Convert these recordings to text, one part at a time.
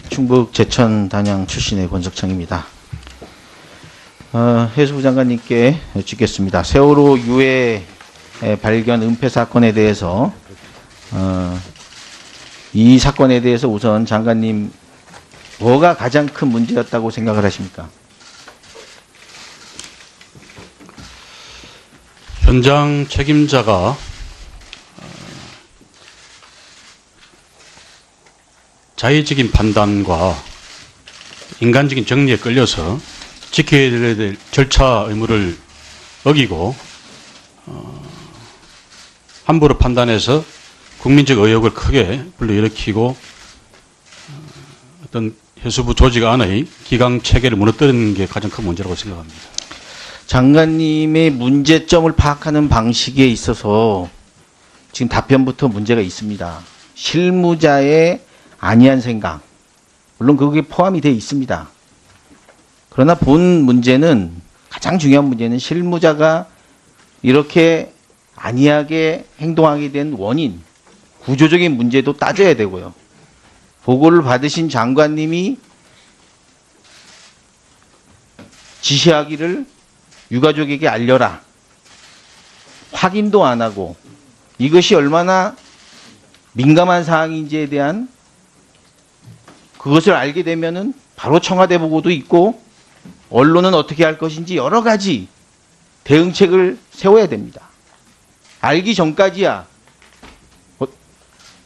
충북 제천 단양 출신의 권석창입니다. 해수부 장관님께 여쭙겠습니다. 세월호 유해 발견 은폐 사건에 대해서 이 사건에 대해서 우선 장관님 뭐가 가장 큰 문제였다고 생각을 하십니까? 현장 책임자가 자의적인 판단과 인간적인 정리에 끌려서 지켜야 될 절차 의무를 어기고 함부로 판단해서 국민적 의혹을 크게 불러일으키고 어떤 해수부 조직 안의 기강 체계를 무너뜨리는 게 가장 큰 문제라고 생각합니다. 장관님의 문제점을 파악하는 방식에 있어서 지금 답변부터 문제가 있습니다. 실무자의 안이한 생각, 물론 그게 포함이 되어 있습니다. 그러나 본 문제는, 가장 중요한 문제는 실무자가 이렇게 안이하게 행동하게 된 원인, 구조적인 문제도 따져야 되고요. 보고를 받으신 장관님이 지시하기를 유가족에게 알려라. 확인도 안 하고 이것이 얼마나 민감한 사항인지에 대한 그것을 알게 되면은 바로 청와대 보고도 있고 언론은 어떻게 할 것인지 여러 가지 대응책을 세워야 됩니다. 알기 전까지야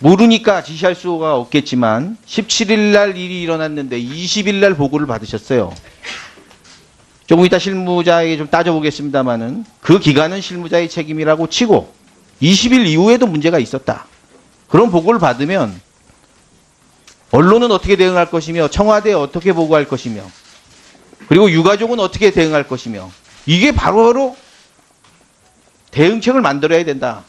모르니까 지시할 수가 없겠지만 17일 날 일이 일어났는데 20일 날 보고를 받으셨어요. 조금 이따 실무자에게 좀 따져보겠습니다만은 그 기간은 실무자의 책임이라고 치고 20일 이후에도 문제가 있었다. 그런 보고를 받으면 언론은 어떻게 대응할 것이며 청와대에 어떻게 보고할 것이며 그리고 유가족은 어떻게 대응할 것이며 이게 바로바로 대응책을 만들어야 된다.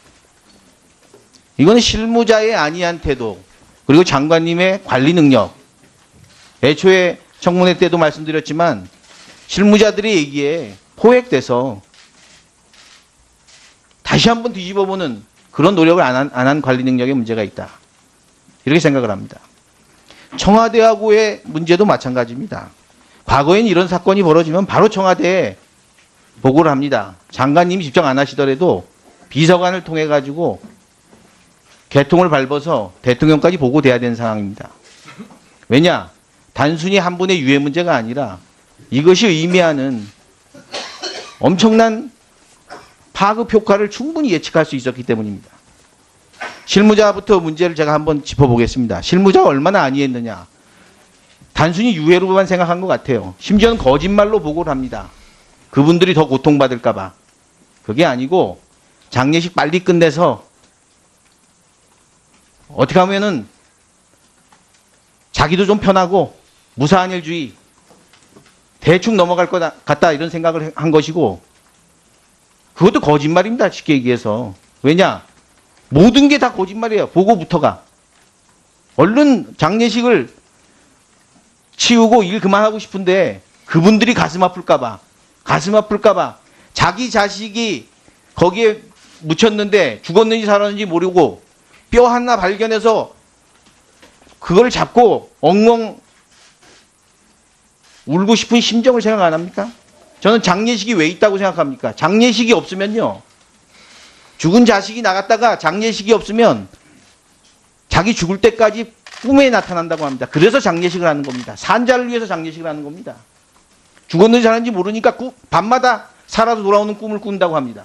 이거는 실무자의 안이한 태도 그리고 장관님의 관리 능력. 애초에 청문회 때도 말씀드렸지만 실무자들의 얘기에 포획돼서 다시 한번 뒤집어보는 그런 노력을 안 한 관리 능력에 문제가 있다. 이렇게 생각을 합니다. 청와대하고의 문제도 마찬가지입니다. 과거엔 이런 사건이 벌어지면 바로 청와대에 보고를 합니다. 장관님이 집정 안 하시더라도 비서관을 통해 가지고 개통을 밟아서 대통령까지 보고돼야 되는 상황입니다. 왜냐? 단순히 한 분의 유해 문제가 아니라 이것이 의미하는 엄청난 파급 효과를 충분히 예측할 수 있었기 때문입니다. 실무자부터 문제를 제가 한번 짚어보겠습니다. 실무자가 얼마나 안이했느냐. 단순히 유해로만 생각한 것 같아요. 심지어는 거짓말로 보고를 합니다. 그분들이 더 고통받을까 봐. 그게 아니고 장례식 빨리 끝내서 어떻게 하면은 자기도 좀 편하고 무사한 일주의 대충 넘어갈 것 같다 이런 생각을 한 것이고 그것도 거짓말입니다. 쉽게 얘기해서. 왜냐? 모든 게 다 거짓말이에요. 보고부터가. 얼른 장례식을 치우고 일 그만하고 싶은데 그분들이 가슴 아플까 봐 자기 자식이 거기에 묻혔는데 죽었는지 살았는지 모르고 뼈 하나 발견해서 그걸 잡고 엉엉 울고 싶은 심정을 생각 안 합니까? 저는 장례식이 왜 있다고 생각합니까? 장례식이 없으면요. 죽은 자식이 나갔다가 장례식이 없으면 자기 죽을 때까지 꿈에 나타난다고 합니다. 그래서 장례식을 하는 겁니다. 산자를 위해서 장례식을 하는 겁니다. 죽었는지 살았는지 모르니까 밤마다 살아서 돌아오는 꿈을 꾼다고 합니다.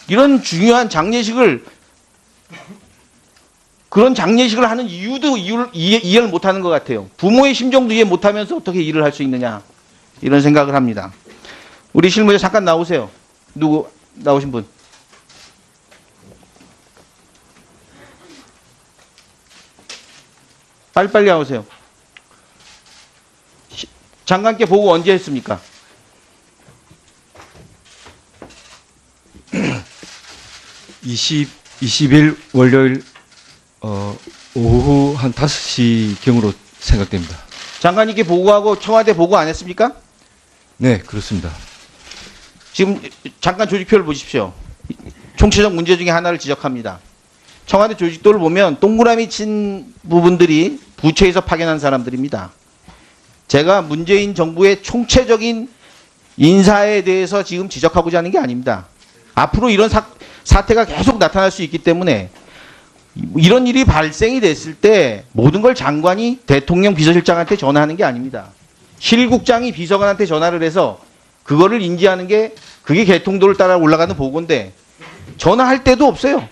이런 중요한 장례식을 그런 장례식을 하는 이유도 이해를 못하는 것 같아요. 부모의 심정도 이해 못하면서 어떻게 일을 할 수 있느냐 이런 생각을 합니다. 우리 실무자 잠깐 나오세요. 누구 나오신 분? 빨리빨리 나오세요. 장관께 보고 언제 했습니까? 20일 월요일 오후 한 5시경으로 생각됩니다. 장관님께 보고하고 청와대 보고 안 했습니까? 네, 그렇습니다. 지금 잠깐 조직표를 보십시오. 총체적 문제 중에 하나를 지적합니다. 청와대 조직도를 보면 동그라미 친 부분들이 부처에서 파견한 사람들입니다. 제가 문재인 정부의 총체적인 인사에 대해서 지금 지적하고자 하는 게 아닙니다. 앞으로 이런 사태가 계속 나타날 수 있기 때문에 이런 일이 발생이 됐을 때 모든 걸 장관이 대통령 비서실장한테 전화하는 게 아닙니다. 실국장이 비서관한테 전화를 해서 그거를 인지하는 게 그게 개통도를 따라 올라가는 보고인데 전화할 때도 없어요.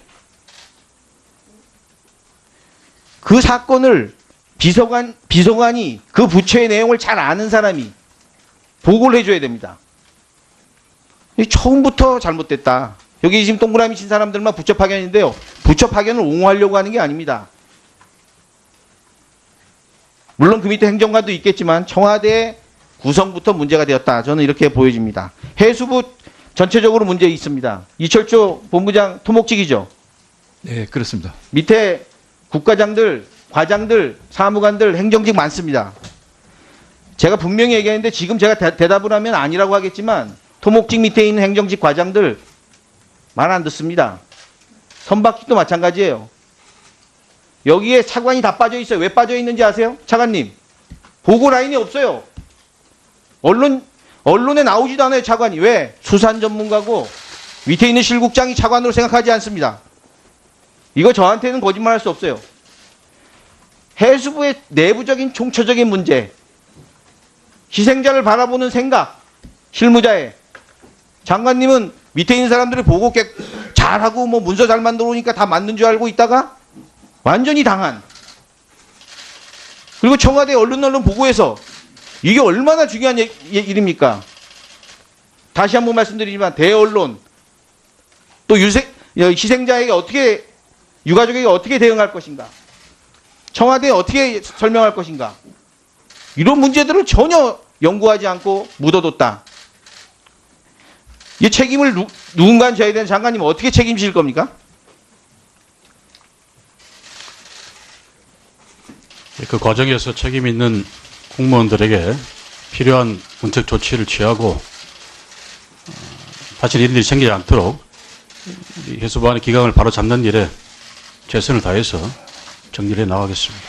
그 사건을 비서관이 그 부처의 내용을 잘 아는 사람이 보고를 해줘야 됩니다. 처음부터 잘못됐다. 여기 지금 동그라미 친 사람들만 부처 파견인데요. 부처 파견을 옹호하려고 하는 게 아닙니다. 물론 그 밑에 행정관도 있겠지만 청와대 구성부터 문제가 되었다. 저는 이렇게 보여집니다. 해수부 전체적으로 문제 있습니다. 이철조 본부장 토목직이죠. 네, 그렇습니다. 밑에 국과장들, 과장들, 사무관들, 행정직 많습니다. 제가 분명히 얘기했는데 지금 제가 대답을 하면 아니라고 하겠지만 토목직 밑에 있는 행정직 과장들 말 안 듣습니다. 선박직도 마찬가지예요. 여기에 차관이 다 빠져 있어요. 왜 빠져 있는지 아세요? 차관님. 보고 라인이 없어요. 언론에 나오지도 않아요, 차관이. 왜? 수산 전문가고 밑에 있는 실국장이 차관으로 생각하지 않습니다. 이거 저한테는 거짓말할 수 없어요. 해수부의 내부적인 총체적인 문제, 희생자를 바라보는 생각, 실무자의 장관님은 밑에 있는 사람들이 보고 잘하고 뭐 문서 잘 만들어 오니까 다 맞는 줄 알고 있다가 완전히 당한. 그리고 청와대 언론 보고에서 이게 얼마나 중요한 일입니까? 다시 한번 말씀드리지만 대언론 또 희생자에게 어떻게 유가족에게 어떻게 대응할 것인가? 청와대에 어떻게 설명할 것인가? 이런 문제들을 전혀 연구하지 않고 묻어뒀다. 이 책임을 누군가 져야 되는 장관님은 어떻게 책임질 겁니까? 그 과정에서 책임 있는 공무원들에게 필요한 문책 조치를 취하고 다시 이런 일이 생기지 않도록 해수부안의 기강을 바로 잡는 일에 최선을 다해서 정리를 해 나가겠습니다.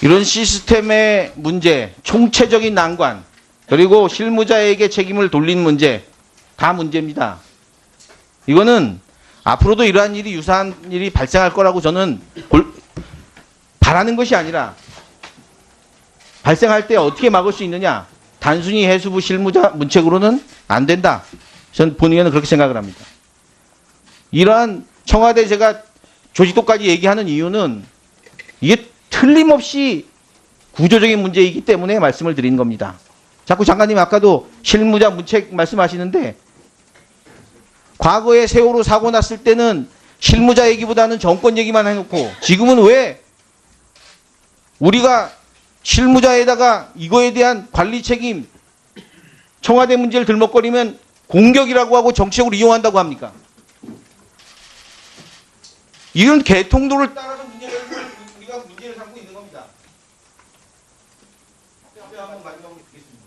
이런 시스템의 문제, 총체적인 난관, 그리고 실무자에게 책임을 돌리는 문제, 다 문제입니다. 이거는 앞으로도 이러한 일이 유사한 일이 발생할 거라고 저는 바라는 것이 아니라 발생할 때 어떻게 막을 수 있느냐. 단순히 해수부 실무자 문책으로는 안 된다. 전 본의원은 그렇게 생각을 합니다. 이러한 청와대 제가 조직도까지 얘기하는 이유는 이게 틀림없이 구조적인 문제이기 때문에 말씀을 드리는 겁니다. 자꾸 장관님 아까도 실무자 문책 말씀하시는데 과거에 세월호 사고 났을 때는 실무자 얘기보다는 정권 얘기만 해놓고 지금은 왜 우리가 실무자에다가 이거에 대한 관리 책임, 청와대 문제를 들먹거리면 공격이라고 하고 정치적으로 이용한다고 합니까? 이런 개통도를 따라서 우리가 문제를 삼고 있는 겁니다. 앞에 한번 마지막으로 듣겠습니다.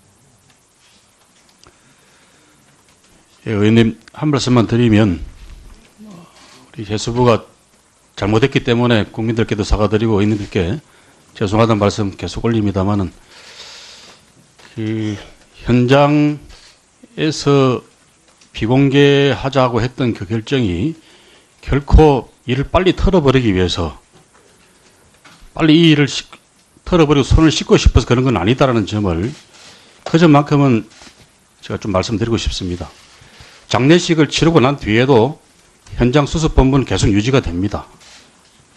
예, 의원님 한 말씀만 드리면 우리 해수부가 잘못했기 때문에 국민들께도 사과드리고 의원님들께 죄송하다는 말씀 계속 올립니다마는 현장에서 비공개하자고 했던 그 결정이 결코 일을 빨리 털어버리기 위해서 빨리 이 일을 털어버리고 손을 씻고 싶어서 그런 건 아니다라는 점을 그 점만큼은 제가 좀 말씀드리고 싶습니다. 장례식을 치르고 난 뒤에도 현장 수습본부는 계속 유지가 됩니다.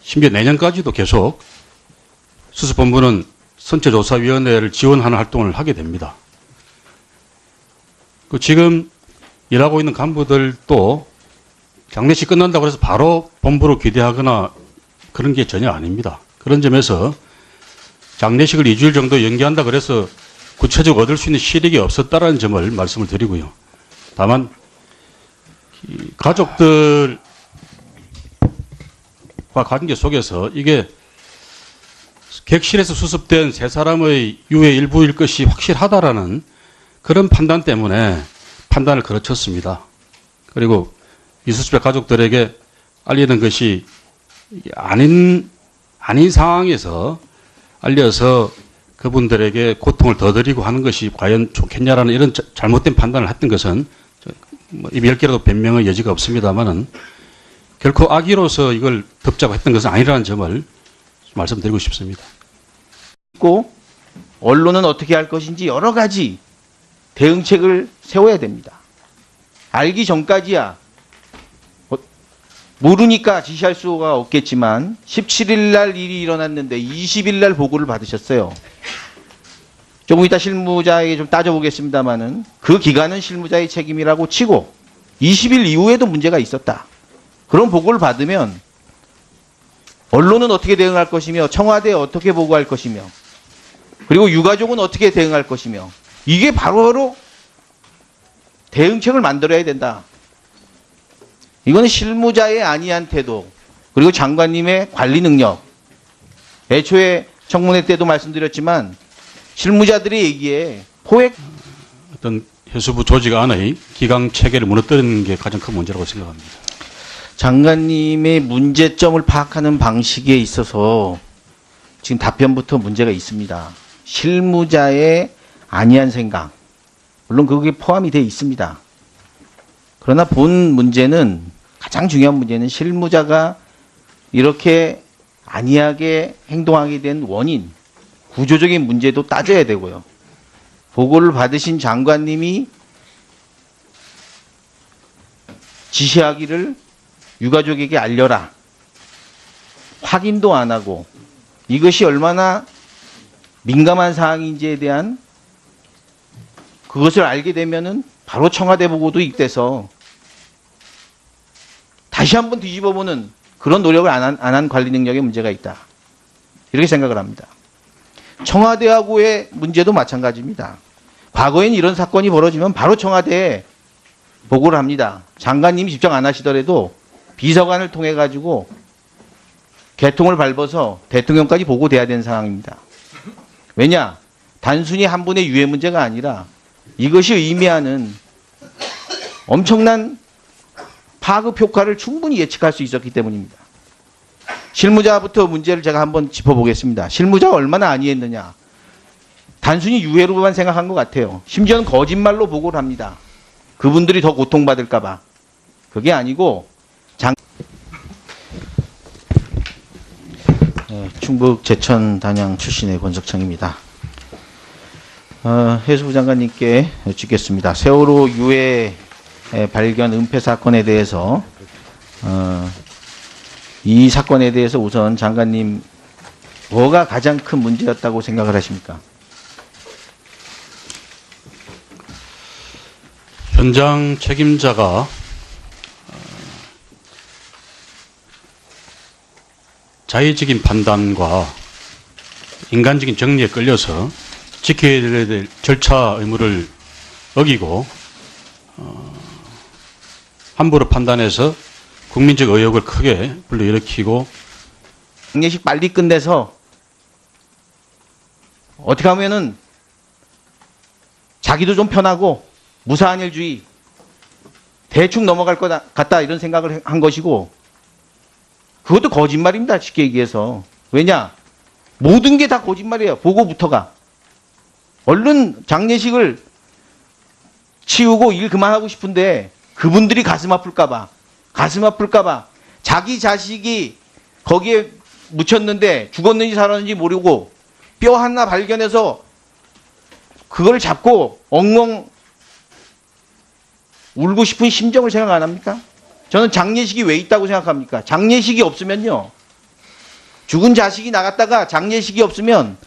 심지어 내년까지도 계속 수습본부는 선체조사위원회를 지원하는 활동을 하게 됩니다. 지금 일하고 있는 간부들도 장례식 끝난다고 해서 바로 본부로 귀대하거나 그런 게 전혀 아닙니다. 그런 점에서 장례식을 2주일 정도 연기한다 그래서 구체적으로 얻을 수 있는 실익이 없었다라는 점을 말씀을 드리고요. 다만 가족들과 관계 속에서 이게 객실에서 수습된 세 사람의 유해 일부일 것이 확실하다라는 그런 판단 때문에 판단을 거쳤습니다. 그리고 미수습자 가족들에게 알리는 것이 아닌 상황에서 알려서 그분들에게 고통을 더 드리고 하는 것이 과연 좋겠냐라는 이런 잘못된 판단을 했던 것은 입 10개라도 변명의 여지가 없습니다만은 결코 악의로서 이걸 덮자고 했던 것은 아니라는 점을 말씀드리고 싶습니다. 있고 언론은 어떻게 할 것인지 여러 가지 대응책을 세워야 됩니다. 알기 전까지야 모르니까 지시할 수가 없겠지만 17일 날 일이 일어났는데 20일 날 보고를 받으셨어요. 조금 이따 실무자에게 좀 따져보겠습니다만은 그 기간은 실무자의 책임이라고 치고 20일 이후에도 문제가 있었다. 그런 보고를 받으면 언론은 어떻게 대응할 것이며 청와대에 어떻게 보고할 것이며 그리고 유가족은 어떻게 대응할 것이며 이게 바로바로 대응책을 만들어야 된다. 이거는 실무자의 안이한 태도 그리고 장관님의 관리 능력 애초에 청문회 때도 말씀드렸지만 실무자들의 얘기에 포획 어떤 해수부 조직 안의 기강 체계를 무너뜨리는 게 가장 큰 문제라고 생각합니다. 장관님의 문제점을 파악하는 방식에 있어서 지금 답변부터 문제가 있습니다. 실무자의 안이한 생각 물론 그게 포함이 되어 있습니다. 그러나 본 문제는 가장 중요한 문제는 실무자가 이렇게 안이하게 행동하게 된 원인, 구조적인 문제도 따져야 되고요. 보고를 받으신 장관님이 지시하기를 유가족에게 알려라. 확인도 안 하고 이것이 얼마나 민감한 사항인지에 대한 그것을 알게 되면은 바로 청와대 보고도 입돼서 다시 한번 뒤집어보는 그런 노력을 안 한 관리 능력에 문제가 있다. 이렇게 생각을 합니다. 청와대하고의 문제도 마찬가지입니다. 과거엔 이런 사건이 벌어지면 바로 청와대에 보고를 합니다. 장관님이 집정 안 하시더라도 비서관을 통해 가지고 개통을 밟아서 대통령까지 보고돼야 되는 상황입니다. 왜냐? 단순히 한 분의 유해 문제가 아니라 이것이 의미하는 엄청난 파급 효과를 충분히 예측할 수 있었기 때문입니다. 실무자부터 문제를 제가 한번 짚어보겠습니다. 실무자가 얼마나 안이했느냐. 단순히 유해로만 생각한 것 같아요. 심지어는 거짓말로 보고를 합니다. 그분들이 더 고통받을까 봐. 그게 아니고 충북 제천 단양 출신의 권석창입니다. 해수부 장관님께 여쭙겠습니다. 세월호 유해 발견 은폐 사건에 대해서 이 사건에 대해서 우선 장관님 뭐가 가장 큰 문제였다고 생각을 하십니까? 현장 책임자가 자의적인 판단과 인간적인 정리에 끌려서 지켜야 될 절차 의무를 어기고 함부로 판단해서 국민적 의혹을 크게 불러일으키고 장례식 빨리 끝내서 어떻게 하면은 자기도 좀 편하고 무사한 일주의 대충 넘어갈 것 같다 이런 생각을 한 것이고 그것도 거짓말입니다. 쉽게 얘기해서. 왜냐? 모든 게 다 거짓말이에요. 보고부터가. 얼른 장례식을 치우고 일 그만하고 싶은데 그분들이 가슴 아플까봐 자기 자식이 거기에 묻혔는데 죽었는지 살았는지 모르고 뼈 하나 발견해서 그걸 잡고 엉엉 울고 싶은 심정을 생각 안 합니까? 저는 장례식이 왜 있다고 생각합니까? 장례식이 없으면요. 죽은 자식이 나갔다가 장례식이 없으면